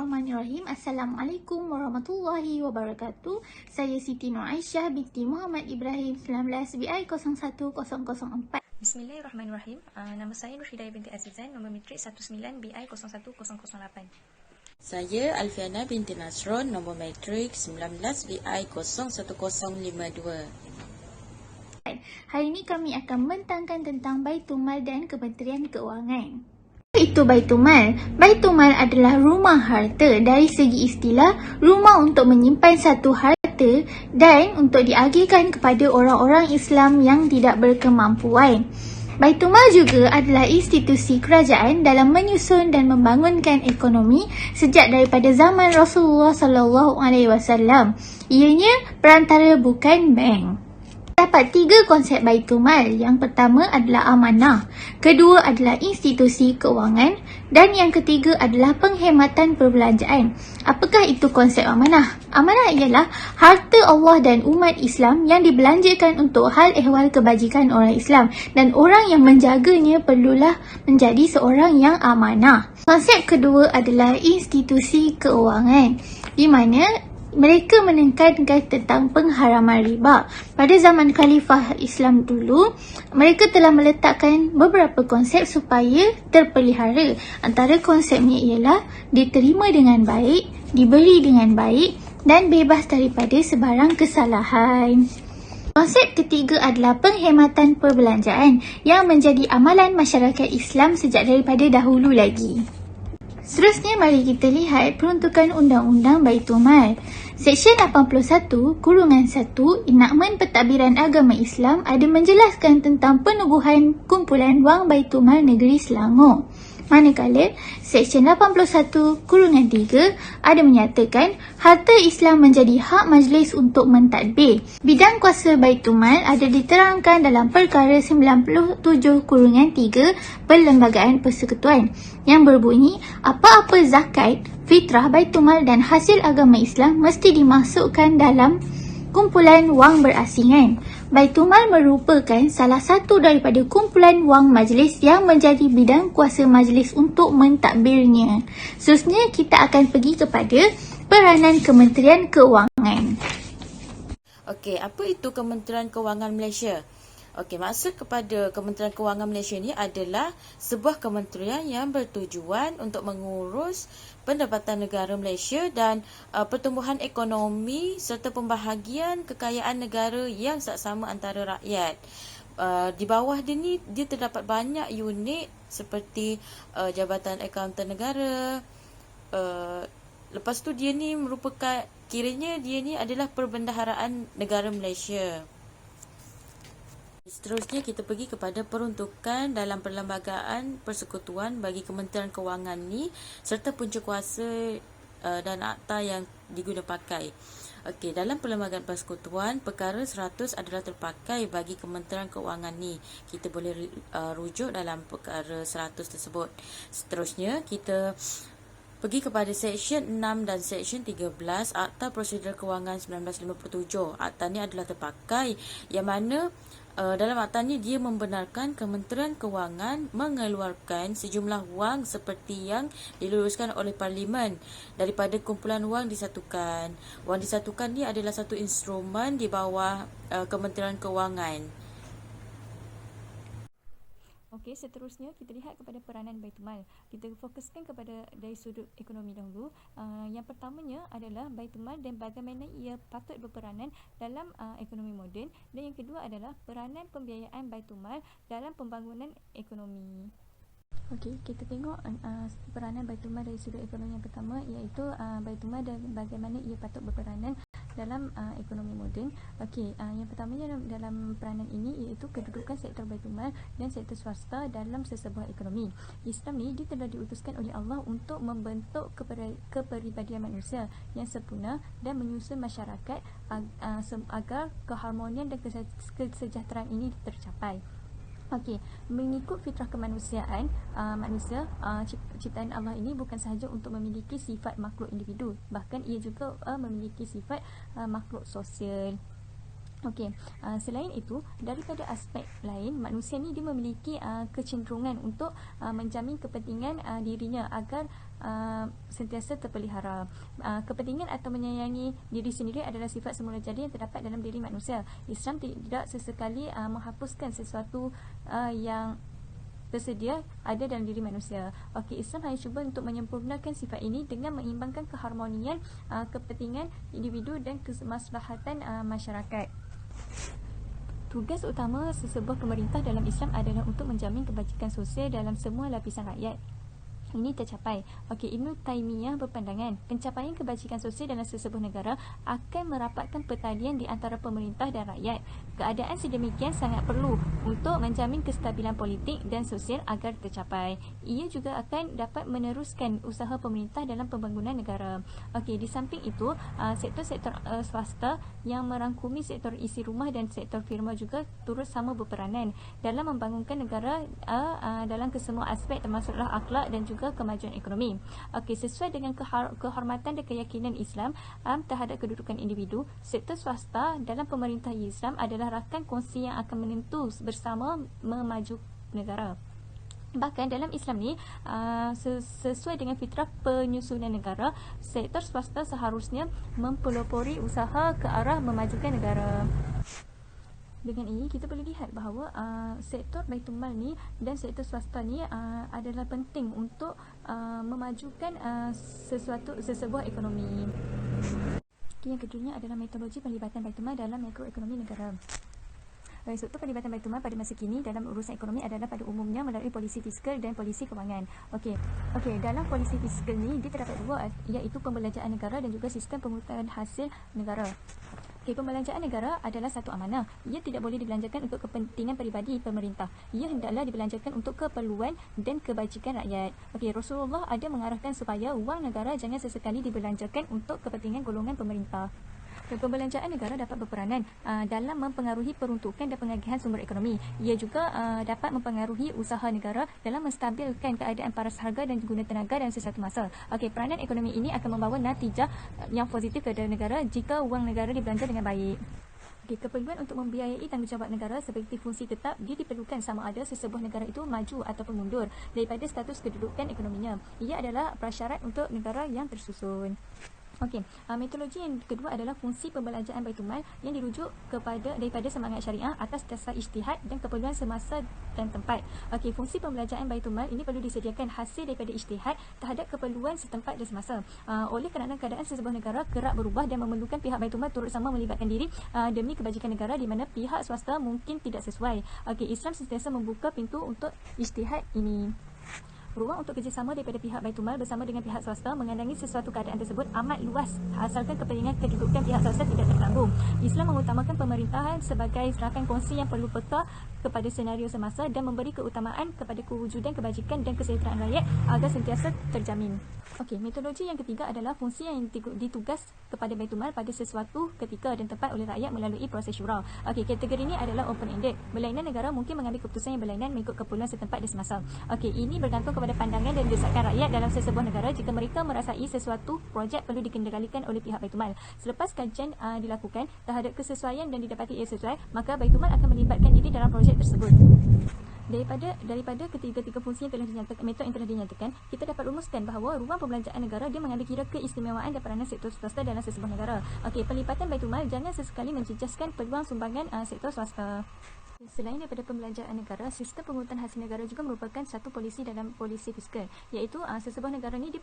Bismillahirrahmanirrahim. Assalamualaikum warahmatullahi wabarakatuh. Saya Siti Nur Aisyah binti Muhammad Ibrahim 19 BI 01004. Bismillahirrahmanirrahim. Nama saya Nurhidah binti Azizan, nombor matrik 19 BI 01008. Saya Alfiana binti Nasron, nombor matrik 19 BI 01052. Hari ini kami akan membentangkan tentang Baitul-Mal dan Kementerian Keuangan. Itu Baitul-Mal. Baitul-Mal adalah rumah harta. Dari segi istilah, rumah untuk menyimpan satu harta dan untuk diagihkan kepada orang-orang Islam yang tidak berkemampuan. Baitul-Mal juga adalah institusi kerajaan dalam menyusun dan membangunkan ekonomi sejak daripada zaman Rasulullah SAW. Ianya perantara bukan bank. Dapat 3 konsep Baitul-Mal. Yang pertama adalah amanah, kedua adalah institusi keuangan dan yang ketiga adalah penghematan perbelanjaan. Apakah itu konsep amanah? Amanah ialah harta Allah dan umat Islam yang dibelanjakan untuk hal ehwal kebajikan orang Islam dan orang yang menjaganya perlulah menjadi seorang yang amanah. Konsep kedua adalah institusi keuangan, di mana mereka menekankan tentang pengharaman riba. Pada zaman Khalifah Islam dulu, mereka telah meletakkan beberapa konsep supaya terpelihara. Antara konsepnya ialah diterima dengan baik, dibeli dengan baik dan bebas daripada sebarang kesalahan. Konsep ketiga adalah penghematan perbelanjaan yang menjadi amalan masyarakat Islam sejak daripada dahulu lagi. Seterusnya, mari kita lihat peruntukan Undang-Undang Baitul-Mal. Seksyen 81, Kurungan 1, Enakmen Pentadbiran Agama Islam ada menjelaskan tentang penubuhan kumpulan wang Baitul-Mal Negeri Selangor. Manakala, Seksyen 81, Kurungan 3 ada menyatakan harta Islam menjadi hak majlis untuk mentadbir. Bidang kuasa Baitul-Mal ada diterangkan dalam Perkara 97 Kurungan 3 Perlembagaan Persekutuan yang berbunyi apa-apa zakat, fitrah, Baitul-Mal dan hasil agama Islam mesti dimasukkan dalam kumpulan wang berasingan. Baitul-Mal merupakan salah satu daripada kumpulan wang majlis yang menjadi bidang kuasa majlis untuk mentadbirnya. Seterusnya, kita akan pergi kepada peranan Kementerian Keuangan. Okey, apa itu Kementerian Keuangan Malaysia? Okey, maksud kepada Kementerian Keuangan Malaysia ni adalah sebuah kementerian yang bertujuan untuk mengurus pendapatan negara Malaysia dan pertumbuhan ekonomi serta pembahagian kekayaan negara yang saksama antara rakyat. Di bawah dia ni, dia terdapat banyak unit seperti Jabatan Akauntan Negara. Lepas tu dia ni merupakan, kiranya dia ni adalah Perbendaharaan Negara Malaysia. Seterusnya kita pergi kepada peruntukan dalam perlembagaan persekutuan bagi Kementerian Keuangan ni serta punca kuasa dan akta yang diguna pakai. Okey, dalam perlembagaan persekutuan, perkara 100 adalah terpakai bagi Kementerian Keuangan ni. Kita boleh rujuk dalam perkara 100 tersebut. Seterusnya kita pergi kepada Seksyen 6 dan Seksyen 13 Akta Prosedur Kewangan 1957. Akta ni adalah terpakai yang mana dalam akta ni dia membenarkan Kementerian Keuangan mengeluarkan sejumlah wang seperti yang diluluskan oleh Parlimen daripada kumpulan wang disatukan. Wang disatukan ni adalah satu instrumen di bawah Kementerian Keuangan. Okey, seterusnya kita lihat kepada peranan Baitul-Mal. Kita fokuskan kepada dari sudut ekonomi dahulu. Yang pertamanya adalah Baitul-Mal dan bagaimana ia patut berperanan dalam ekonomi moden, dan yang kedua adalah peranan pembiayaan Baitul-Mal dalam pembangunan ekonomi. Okey, kita tengok peranan Baitul-Mal dari sudut ekonomi. Yang pertama iaitu Baitul-Mal dan bagaimana ia patut berperanan dalam ekonomi moden. Okey, yang pertamanya dalam peranan ini iaitu kedudukan sektor Baitul-Mal dan sektor swasta dalam sesebuah ekonomi. Islam ni dia telah diutuskan oleh Allah untuk membentuk kepribadian manusia yang sempurna dan menyusun masyarakat agar keharmonian dan kesejahteraan ini tercapai. Okey, mengikut fitrah kemanusiaan, manusia, ciptaan Allah ini bukan sahaja untuk memiliki sifat makhluk individu, bahkan ia juga memiliki sifat makhluk sosial. Okey, selain itu, daripada aspek lain, manusia ni dia memiliki kecenderungan untuk menjamin kepentingan dirinya agar sentiasa terpelihara. Kepentingan atau menyayangi diri sendiri adalah sifat semula jadi yang terdapat dalam diri manusia. Islam tidak sesekali menghapuskan sesuatu yang tersedia ada dalam diri manusia. Islam hanya cuba untuk menyempurnakan sifat ini dengan mengimbangkan keharmonian kepentingan individu dan kemaslahatan masyarakat. Tugas utama sesebuah pemerintah dalam Islam adalah untuk menjamin kebajikan sosial dalam semua lapisan rakyat. Ini tercapai. Ibnu Taimiyah berpandangan pencapaian kebajikan sosial dalam sesebuah negara akan merapatkan pertalian di antara pemerintah dan rakyat. Keadaan sedemikian sangat perlu untuk menjamin kestabilan politik dan sosial agar tercapai. Ia juga akan dapat meneruskan usaha pemerintah dalam pembangunan negara. Di samping itu, sektor-sektor swasta yang merangkumi sektor isi rumah dan sektor firma juga turut sama berperanan dalam membangunkan negara dalam kesemua aspek termasuklah akhlak dan juga kemajuan ekonomi. Sesuai dengan kehormatan dan keyakinan Islam terhadap kedudukan individu, sektor swasta dalam pemerintah Islam adalah rakan kongsi yang akan menentu bersama memaju negara. Bahkan dalam Islam ni, sesuai dengan fitrah penyusunan negara, sektor swasta seharusnya mempelopori usaha ke arah memajukan negara. Dengan ini kita boleh lihat bahawa sektor Baitul Mal ni dan sektor swasta ni adalah penting untuk memajukan sesebuah ekonomi. Yang keduanya adalah metodologi pelibatan Baitul Mal dalam makroekonomi negara. Struktur pelibatan Baitul Mal pada masa kini dalam urusan ekonomi adalah pada umumnya melalui polisi fiskal dan polisi kewangan. Dalam polisi fiskal ni dia terdapat dua, iaitu pembelanjaan negara dan juga sistem pengurusan hasil negara. Pembelanjaan negara adalah satu amanah. Ia tidak boleh dibelanjakan untuk kepentingan peribadi pemerintah. Ia hendaklah dibelanjakan untuk keperluan dan kebajikan rakyat. Rasulullah ada mengarahkan supaya wang negara jangan sesekali dibelanjakan untuk kepentingan golongan pemerintah. Pembelanjaan negara dapat berperanan dalam mempengaruhi peruntukan dan pengagihan sumber ekonomi. Ia juga dapat mempengaruhi usaha negara dalam menstabilkan keadaan paras harga dan guna tenaga dalam sesuatu masa. Peranan ekonomi ini akan membawa natijah yang positif kepada negara jika wang negara dibelanja dengan baik. Keperluan untuk membiayai tanggungjawab negara sebagai fungsi tetap dia diperlukan sama ada sesebuah negara itu maju ataupun mundur daripada status kedudukan ekonominya. Ia adalah prasyarat untuk negara yang tersusun. Metodologi yang kedua adalah fungsi pembelanjaan Baitul Mal yang dirujuk daripada semangat syariah atas dasar ijtihad dan keperluan semasa dan tempat. Fungsi pembelanjaan Baitul Mal ini perlu disediakan hasil daripada ijtihad terhadap keperluan setempat dan semasa. Oleh kerana keadaan sesebuah negara kerap berubah dan memerlukan pihak Baitul Mal turut sama melibatkan diri demi kebajikan negara di mana pihak swasta mungkin tidak sesuai. Islam sentiasa membuka pintu untuk ijtihad ini. Ruang untuk kerjasama daripada pihak Baitul Mal bersama dengan pihak swasta mengendangi sesuatu keadaan tersebut amat luas asalkan kepentingan kedudukan pihak swasta tidak terganggu. Islam mengutamakan pemerintahan sebagai rakan kongsi yang perlu peka kepada senario semasa dan memberi keutamaan kepada kewujudan kebajikan dan kesejahteraan rakyat agar sentiasa terjamin. Metodologi yang ketiga adalah fungsi yang ditugas kepada Baitul Mal pada sesuatu ketika dan tempat oleh rakyat melalui proses syura. Kategori ini adalah open-ended. Berlainan negara mungkin mengambil keputusan yang berlainan mengikut keperluan setempat dan semasa. Ini bergantung kepada pandangan dan desakan rakyat dalam sesebuah negara jika mereka merasai sesuatu projek perlu dikendalikan oleh pihak Baitul Mal. Selepas kajian dilakukan terhadap kesesuaian dan didapati ia sesuai, maka Baitul Mal akan melibatkan diri dalam projek tersebut. Daripada ketiga-tiga fungsi yang telah dinyatakan, metod yang telah dinyatakan, kita dapat rumuskan bahawa ruang pembelanjaan negara dia mengambil kira keistimewaan dan peranan sektor swasta dalam sesebuah negara. Pelibatan Baitul Mal jangan sesekali menjejaskan peluang sumbangan sektor swasta. Selain daripada pembelanjaan negara, sistem pengurutan hasil negara juga merupakan satu polisi dalam polisi fiskal, iaitu sesebuah negara ni dia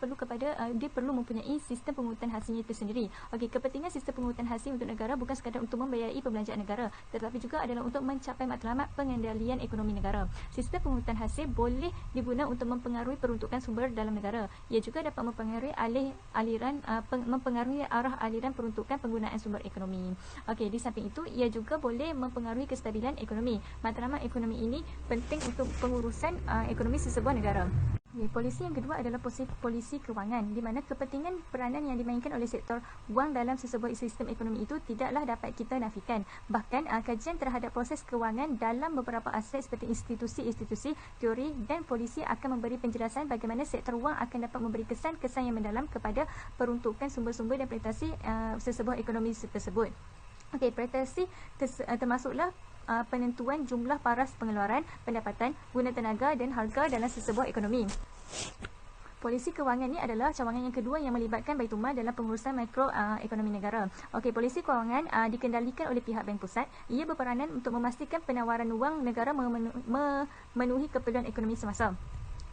perlu mempunyai sistem pengurutan hasilnya tersendiri. Kepentingan sistem pengurutan hasil untuk negara bukan sekadar untuk membiayai pembelanjaan negara, tetapi juga adalah untuk mencapai matlamat pengendalian ekonomi negara. Sistem pengurutan hasil boleh diguna untuk mempengaruhi peruntukan sumber dalam negara. Ia juga dapat mempengaruhi arah aliran peruntukan penggunaan sumber ekonomi. Di samping itu, ia juga boleh mempengaruhi kestabilan ekonomi. Matlamat ekonomi ini penting untuk pengurusan ekonomi sesebuah negara. Polisi yang kedua adalah polisi kewangan, di mana kepentingan peranan yang dimainkan oleh sektor wang dalam sesebuah sistem ekonomi itu tidaklah dapat kita nafikan. Bahkan kajian terhadap proses kewangan dalam beberapa aspek seperti institusi-institusi, teori dan polisi akan memberi penjelasan bagaimana sektor wang akan dapat memberi kesan-kesan yang mendalam kepada peruntukan sumber-sumber dan prestasi sesebuah ekonomi tersebut. Prestasi termasuklah penentuan jumlah paras pengeluaran, pendapatan, guna tenaga dan harga dalam sesebuah ekonomi. polisi kewangan ni adalah cawangan yang kedua yang melibatkan Baitul Mal dalam pengurusan makro ekonomi negara. Okey, polisi kewangan dikendalikan oleh pihak bank pusat. Ia berperanan untuk memastikan penawaran wang negara memenuhi keperluan ekonomi semasa.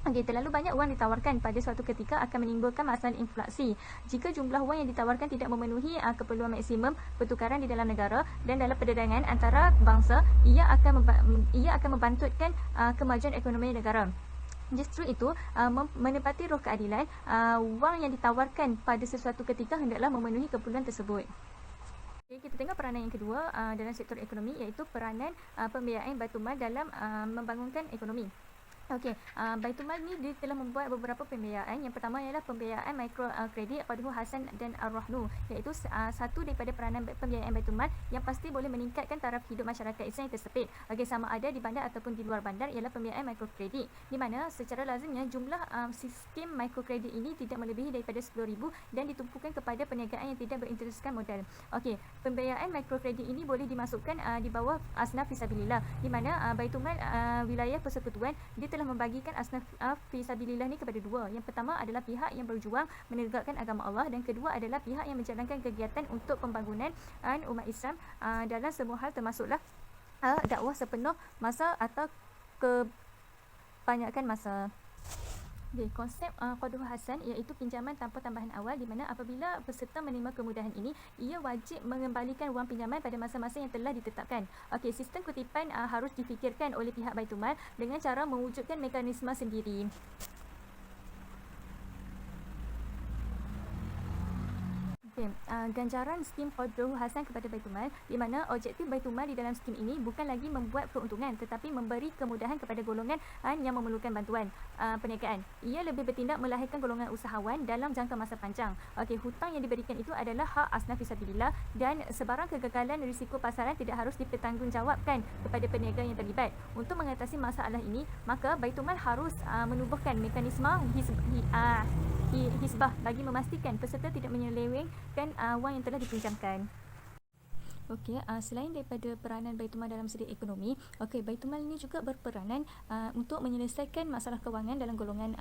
Okey, terlalu banyak wang ditawarkan pada suatu ketika akan menimbulkan masalah inflasi. Jika jumlah wang yang ditawarkan tidak memenuhi keperluan maksimum pertukaran di dalam negara dan dalam perdagangan antara bangsa, ia akan membantutkan kemajuan ekonomi negara. Justru itu, menepati roh keadilan, wang yang ditawarkan pada sesuatu ketika hendaklah memenuhi keperluan tersebut. Okay, kita tengok peranan yang kedua dalam sektor ekonomi, iaitu peranan pembiayaan Baitul Mal dalam membangunkan ekonomi. Okey, Baitul Mal ni dia telah membuat beberapa pembiayaan. Yang pertama ialah pembiayaan mikro kredit Qadhu Hasan dan Ar-Rahnu, iaitu satu daripada peranan pembiayaan Baitul Mal yang pasti boleh meningkatkan taraf hidup masyarakat Islam yang tersepit. Okey, sama ada di bandar ataupun di luar bandar, ialah pembiayaan mikro kredit, di mana secara lazimnya jumlah sistem mikro kredit ini tidak melebihi daripada 10,000 dan ditumpukan kepada perniagaan yang tidak berinterestkan modal. Okey, pembiayaan mikro kredit ini boleh dimasukkan di bawah asnaf fisabilillah, di mana Baitul Mal wilayah persekutuan dia telah membagikan asnaf fisabilillah ni kepada dua. Yang pertama adalah pihak yang berjuang menegakkan agama Allah, dan kedua adalah pihak yang menjalankan kegiatan untuk pembangunan umat Islam dalam semua hal, termasuklah dakwah sepenuh masa atau kebanyakan masa. Okay, konsep Qadhu Hasan iaitu pinjaman tanpa tambahan awal, di mana apabila peserta menerima kemudahan ini, ia wajib mengembalikan wang pinjaman pada masa-masa yang telah ditetapkan. Okey, sistem kutipan harus difikirkan oleh pihak Baitul Mal dengan cara mewujudkan mekanisme sendiri. Okay. Ganjaran skim Qadhu Hasan kepada Baitul Mal, di mana objektif Baitul Mal di dalam skim ini bukan lagi membuat keuntungan, tetapi memberi kemudahan kepada golongan yang memerlukan bantuan perniagaan. Ia lebih bertindak melahirkan golongan usahawan dalam jangka masa panjang. Okey, hutang yang diberikan itu adalah hak asnaf fisabilillah, dan sebarang kegagalan risiko pasaran tidak harus dipertanggungjawabkan kepada peniaga yang terlibat. Untuk mengatasi masalah ini, maka Baitul Mal harus menubuhkan mekanisme hisbah bagi memastikan peserta tidak menyelewengkan wang yang telah dipinjamkan. Okey, selain daripada peranan Baitul Mal dalam segi ekonomi, okey, Baitul Mal ini juga berperanan untuk menyelesaikan masalah kewangan dalam golongan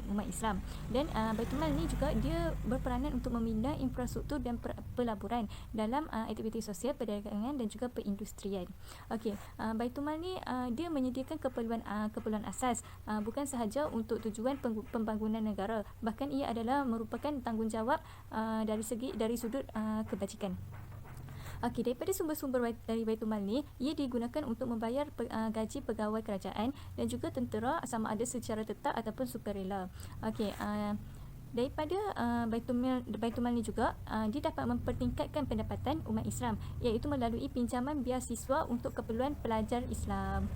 umat Islam. Dan Baitul Mal ini juga dia berperanan untuk membina infrastruktur dan pelaburan dalam aktiviti sosial, perdagangan dan juga perindustrian. Okey, Baitul Mal ni dia menyediakan keperluan asas, bukan sahaja untuk tujuan pembangunan negara, bahkan ia adalah merupakan tanggungjawab dari sudut kebajikan. Okey, daripada sumber-sumber dari Baitul Mal ni, ia digunakan untuk membayar gaji pegawai kerajaan dan juga tentera, sama ada secara tetap ataupun sukarela. Okey, daripada Baitul Mal ni juga dia dapat mempertingkatkan pendapatan umat Islam, iaitu melalui pinjaman beasiswa untuk keperluan pelajar Islam.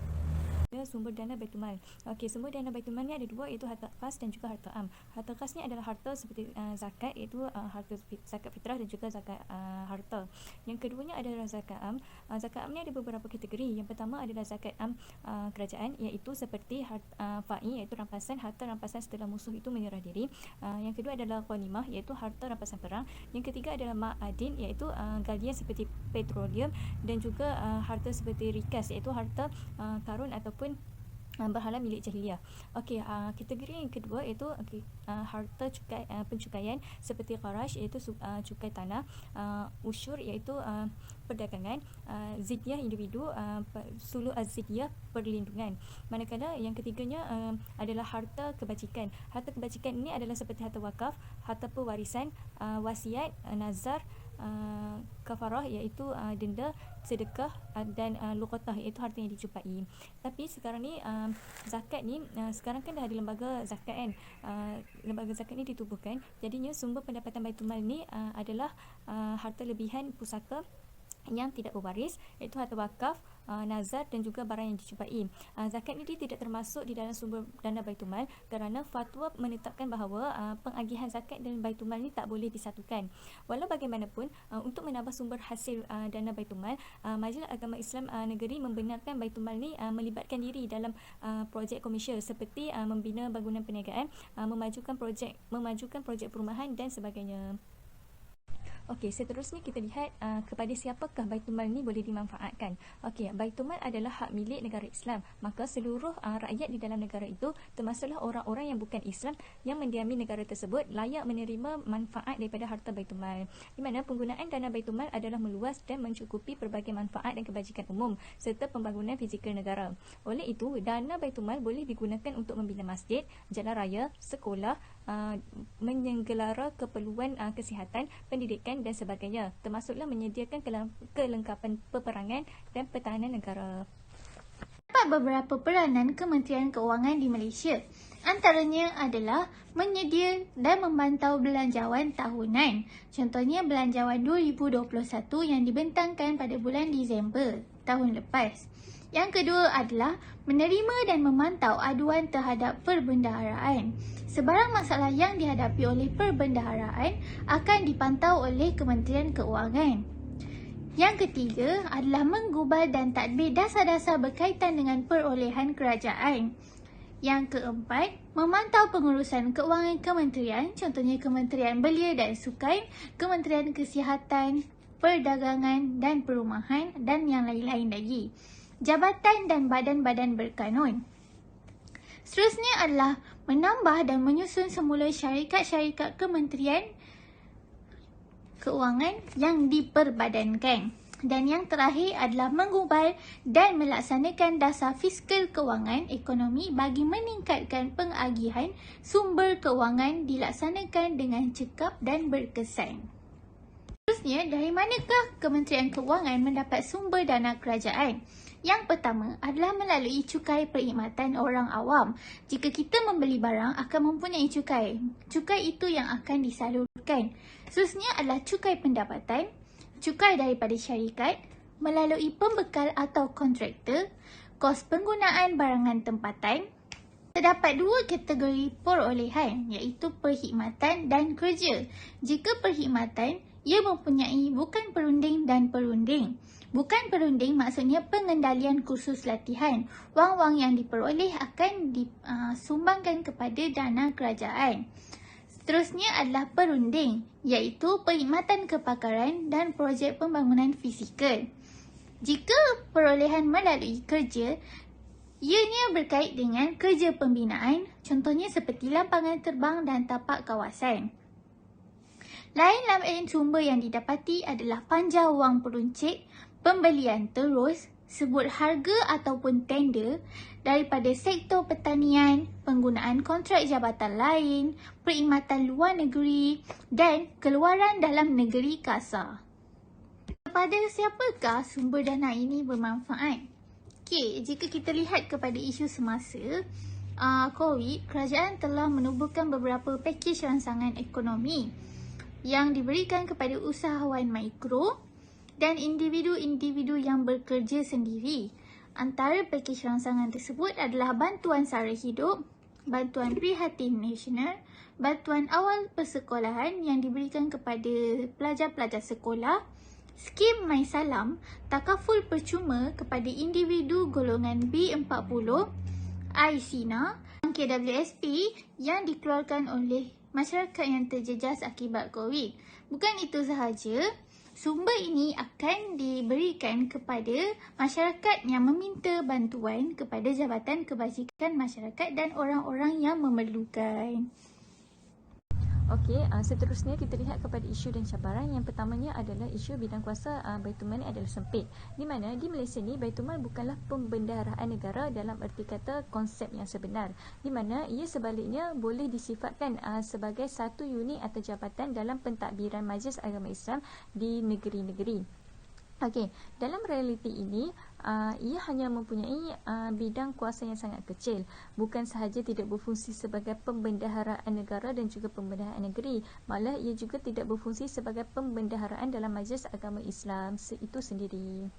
Sumber dana Baitul Mal. Okey, sumber dana Baitul Mal ni ada dua, iaitu harta khas dan juga harta am. Harta khas ni adalah harta seperti zakat, iaitu harta zakat fitrah dan juga zakat harta. Yang keduanya adalah zakat am. Zakat am ni ada beberapa kategori. Yang pertama adalah zakat am kerajaan, iaitu seperti fa'i, iaitu rampasan, harta rampasan setelah musuh itu menyerah diri. Yang kedua adalah ghanimah, iaitu harta rampasan perang. Yang ketiga adalah ma'adin, iaitu galian seperti petroleum, dan juga harta seperti rikas, iaitu harta karun ataupun berhala milik jahiliah. Okey, kategori yang kedua iaitu harta pencukaian seperti qaraj, iaitu cukai tanah, usyur iaitu perdagangan, zidyah individu, sulu az-zidyah perlindungan. Manakala yang ketiganya adalah harta kebajikan. Harta kebajikan ini adalah seperti harta wakaf, harta pewarisan, wasiat, nazar, kafarah iaitu denda, sedekah, dan luqatah iaitu harta yang dijumpai. Tapi sekarang ni zakat ni sekarang kan dah ada lembaga zakat kan. Lembaga zakat ni ditubuhkan, jadinya sumber pendapatan Baitul Mal ni adalah harta lebihan pusaka yang tidak berwaris, iaitu harta wakaf, nazar dan juga barang yang dijumpai. Zakat ni tidak termasuk di dalam sumber dana Baitul Mal kerana fatwa menetapkan bahawa pengagihan zakat dan Baitul Mal ni tak boleh disatukan. Walau bagaimanapun, untuk menambah sumber hasil dana Baitul Mal, Majlis Agama Islam Negeri membenarkan Baitul Mal ni melibatkan diri dalam projek komersial seperti membina bangunan perniagaan, memajukan projek perumahan dan sebagainya. Okey, seterusnya kita lihat kepada siapakah Baitul Mal ni boleh dimanfaatkan. Okey, Baitul Mal adalah hak milik negara Islam. Maka seluruh rakyat di dalam negara itu, termasuklah orang-orang yang bukan Islam yang mendiami negara tersebut, layak menerima manfaat daripada harta Baitul Mal. Di mana penggunaan dana Baitul Mal adalah meluas dan mencukupi pelbagai manfaat dan kebajikan umum serta pembangunan fizikal negara. Oleh itu, dana Baitul Mal boleh digunakan untuk membina masjid, jalan raya, sekolah, menyenggelara keperluan kesihatan, pendidikan dan sebagainya, termasuklah menyediakan kelengkapan peperangan dan pertahanan negara. Terdapat beberapa peranan Kementerian Keuangan di Malaysia. Antaranya adalah menyedia dan memantau belanjawan tahunan. Contohnya belanjawan 2021 yang dibentangkan pada bulan Disember tahun lepas. Yang kedua adalah menerima dan memantau aduan terhadap perbendaharaan. Sebarang masalah yang dihadapi oleh perbendaharaan akan dipantau oleh Kementerian Keuangan. Yang ketiga adalah menggubal dan tadbir dasar-dasar berkaitan dengan perolehan kerajaan. Yang keempat, memantau pengurusan keuangan kementerian, contohnya Kementerian Belia dan Sukan, Kementerian Kesihatan, Perdagangan dan Perumahan dan yang lain-lain lagi. Jabatan dan badan-badan berkanun. Seterusnya adalah menambah dan menyusun semula syarikat-syarikat Kementerian Keuangan yang diperbadankan. Dan yang terakhir adalah menggubal dan melaksanakan dasar fiskal kewangan ekonomi bagi meningkatkan pengagihan sumber kewangan dilaksanakan dengan cekap dan berkesan. Seterusnya, dari manakah Kementerian Keuangan mendapat sumber dana kerajaan? Yang pertama adalah melalui cukai perkhidmatan orang awam. Jika kita membeli barang akan mempunyai cukai. Cukai itu yang akan disalurkan. Seterusnya adalah cukai pendapatan, cukai daripada syarikat, melalui pembekal atau kontraktor, kos penggunaan barangan tempatan. Terdapat dua kategori perolehan iaitu perkhidmatan dan kerja. Jika perkhidmatan, ia mempunyai bukan perunding dan perunding. Bukan perunding maksudnya pengendalian kursus latihan. Wang-wang yang diperoleh akan disumbangkan kepada dana kerajaan. Seterusnya adalah perunding, iaitu perkhidmatan kepakaran dan projek pembangunan fizikal. Jika perolehan melalui kerja, ianya berkait dengan kerja pembinaan, contohnya seperti lampangan terbang dan tapak kawasan. Lain-lain sumber yang didapati adalah panja wang peruncit, pembelian terus, sebut harga ataupun tender daripada sektor pertanian, penggunaan kontrak jabatan lain, perkhidmatan luar negeri dan keluaran dalam negeri kasar. Kepada siapakah sumber dana ini bermanfaat? Okey, jika kita lihat kepada isu semasa COVID, kerajaan telah menubuhkan beberapa pakej rangsangan ekonomi yang diberikan kepada usahawan mikro dan individu-individu yang bekerja sendiri. Antara pakej rangsangan tersebut adalah bantuan sara hidup, bantuan prihatin nasional, bantuan awal persekolahan yang diberikan kepada pelajar-pelajar sekolah, skim MySalam, takaful percuma kepada individu golongan B40, iSINA, KWSP yang dikeluarkan oleh masyarakat yang terjejas akibat COVID. Bukan itu sahaja, sumber ini akan diberikan kepada masyarakat yang meminta bantuan kepada Jabatan Kebajikan Masyarakat dan orang-orang yang memerlukan. Okey, seterusnya kita lihat kepada isu dan cabaran. Yang pertamanya adalah isu bidang kuasa Baitul Mal adalah sempit. Di mana di Malaysia ni Baitul Mal bukanlah pembendaharaan negara dalam erti kata konsep yang sebenar. Di mana ia sebaliknya boleh disifatkan sebagai satu unit atau jabatan dalam pentadbiran Majlis Agama Islam di negeri-negeri. Okey, dalam realiti ini, ia hanya mempunyai bidang kuasa yang sangat kecil. Bukan sahaja tidak berfungsi sebagai pembendaharaan negara dan juga pembendaharaan negeri, malah ia juga tidak berfungsi sebagai pembendaharaan dalam Majlis Agama Islam itu sendiri.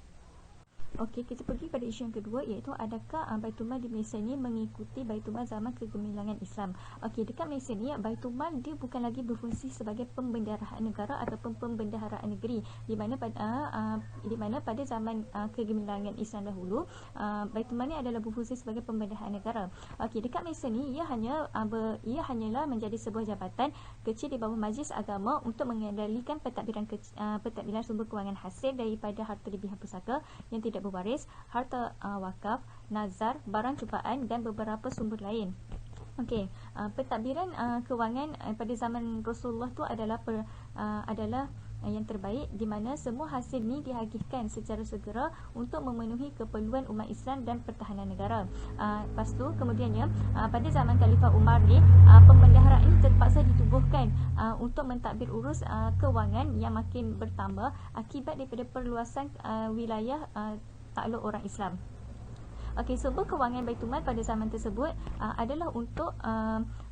Okey, kita pergi pada isu yang kedua, iaitu adakah Baitul Mal di Malaysia ni mengikuti Baitul Mal zaman kegemilangan Islam. Okey, dekat Malaysia ni Baitul Mal dia bukan lagi berfungsi sebagai pembendaharaan negara ataupun pembendaharaan negeri, di mana pada zaman kegemilangan Islam dahulu, Baitul Mal ni adalah berfungsi sebagai pembendaharaan negara. Okey, dekat Malaysia ni ia hanyalah menjadi sebuah jabatan kecil di bawah Majlis Agama untuk mengendalikan pentadbiran sumber kewangan hasil daripada harta lebihan pusaka yang tidak berwaris, harta wakaf, nazar, barang cubaan dan beberapa sumber lain. Okey, pentadbiran kewangan pada zaman Rasulullah tu adalah yang terbaik, di mana semua hasil ni dihagihkan secara segera untuk memenuhi keperluan umat Islam dan pertahanan negara. Lepas tu kemudiannya pada zaman Khalifah Umar ni pembendaharaan ini terpaksa ditubuhkan untuk mentadbir urus kewangan yang makin bertambah akibat daripada perluasan wilayah takluk orang Islam. Okey, sumber kewangan Baitul Mal pada zaman tersebut adalah untuk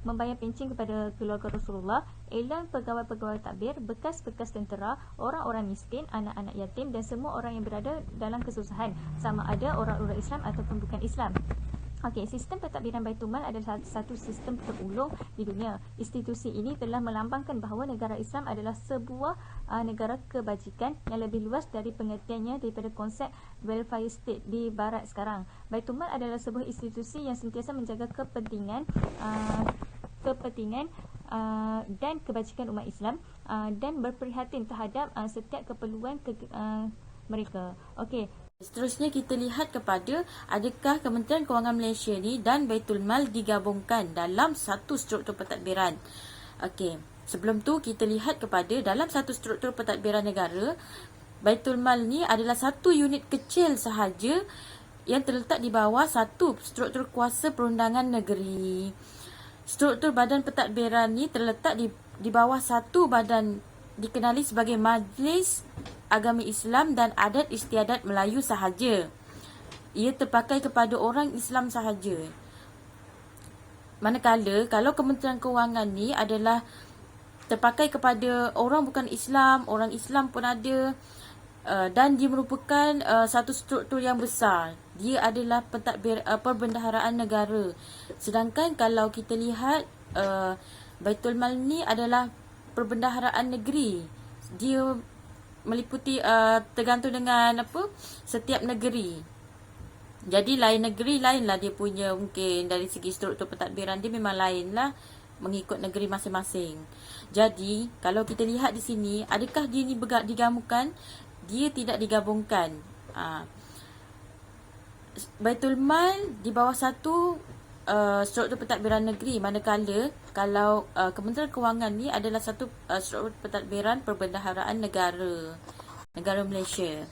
membayar pencen kepada keluarga Rasulullah, elan pegawai-pegawai takbir, bekas-bekas tentera, orang-orang miskin, anak-anak yatim dan semua orang yang berada dalam kesusahan, sama ada orang-orang Islam ataupun bukan Islam. Okey, sistem pentadbiran Baitul Mal adalah satu sistem terulung di dunia. Institusi ini telah melambangkan bahawa negara Islam adalah sebuah negara kebajikan yang lebih luas dari pengertiannya daripada konsep welfare state di barat sekarang. Baitul Mal adalah sebuah institusi yang sentiasa menjaga kepentingan dan kebajikan umat Islam dan berprihatin terhadap setiap keperluan mereka. Okey. Seterusnya kita lihat kepada adakah Kementerian Kewangan Malaysia ni dan Baitul Mal digabungkan dalam satu struktur pentadbiran. Okey, sebelum tu kita lihat kepada dalam satu struktur pentadbiran negara, Baitul Mal ni adalah satu unit kecil sahaja yang terletak di bawah satu struktur kuasa perundangan negeri. Struktur badan pentadbiran ni terletak di bawah satu badan dikenali sebagai Majlis Agama Islam dan Adat Istiadat Melayu sahaja. Ia terpakai kepada orang Islam sahaja. Manakala kalau Kementerian Kewangan ni adalah terpakai kepada orang bukan Islam, orang Islam pun ada, dan dia merupakan satu struktur yang besar. Dia adalah perbendaharaan negara. Sedangkan kalau kita lihat Baitul Mal ni adalah perbendaharaan negeri. Dia meliputi tergantung dengan setiap negeri. Jadi lain negeri lainlah dia punya, mungkin dari segi struktur pentadbiran dia memang lainlah mengikut negeri masing-masing. Jadi kalau kita lihat di sini, adakah dia ni digabungkan? Dia tidak digabungkan. Baitul Mal di bawah satu struktur pentadbiran negeri, manakala kalau Kementerian Kewangan ni adalah satu struktur pentadbiran perbendaharaan negara Malaysia.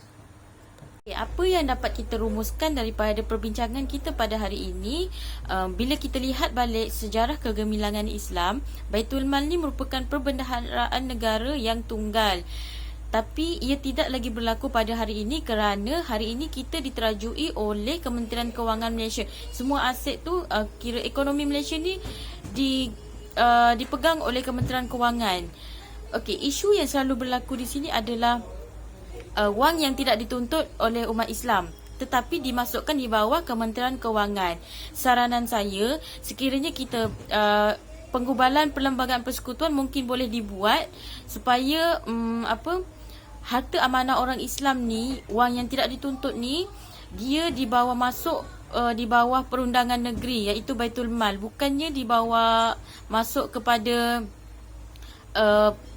Okay, apa yang dapat kita rumuskan daripada perbincangan kita pada hari ini? Bila kita lihat balik sejarah kegemilangan Islam, Baitul Mal ni merupakan perbendaharaan negara yang tunggal. Tapi ia tidak lagi berlaku pada hari ini kerana hari ini kita diterajui oleh Kementerian Kewangan Malaysia. Semua aset tu kira ekonomi Malaysia ni dipegang oleh Kementerian Kewangan. Okey, isu yang selalu berlaku di sini adalah wang yang tidak dituntut oleh umat Islam tetapi dimasukkan di bawah Kementerian Kewangan. Saranan saya, sekiranya kita penggubalan perlembagaan persekutuan mungkin boleh dibuat supaya harta amanah orang Islam ni, wang yang tidak dituntut ni, dia dibawa masuk di bawah perundangan negeri iaitu Baitul Mal, bukannya dibawa masuk kepada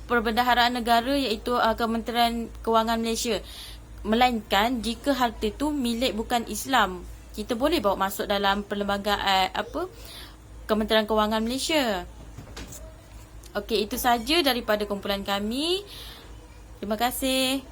perbendaharaan negara iaitu Kementerian Kewangan Malaysia. Melainkan jika harta itu milik bukan Islam, kita boleh bawa masuk dalam perlembagaan Kementerian Kewangan Malaysia. Okey, itu saja daripada kumpulan kami. Terima kasih.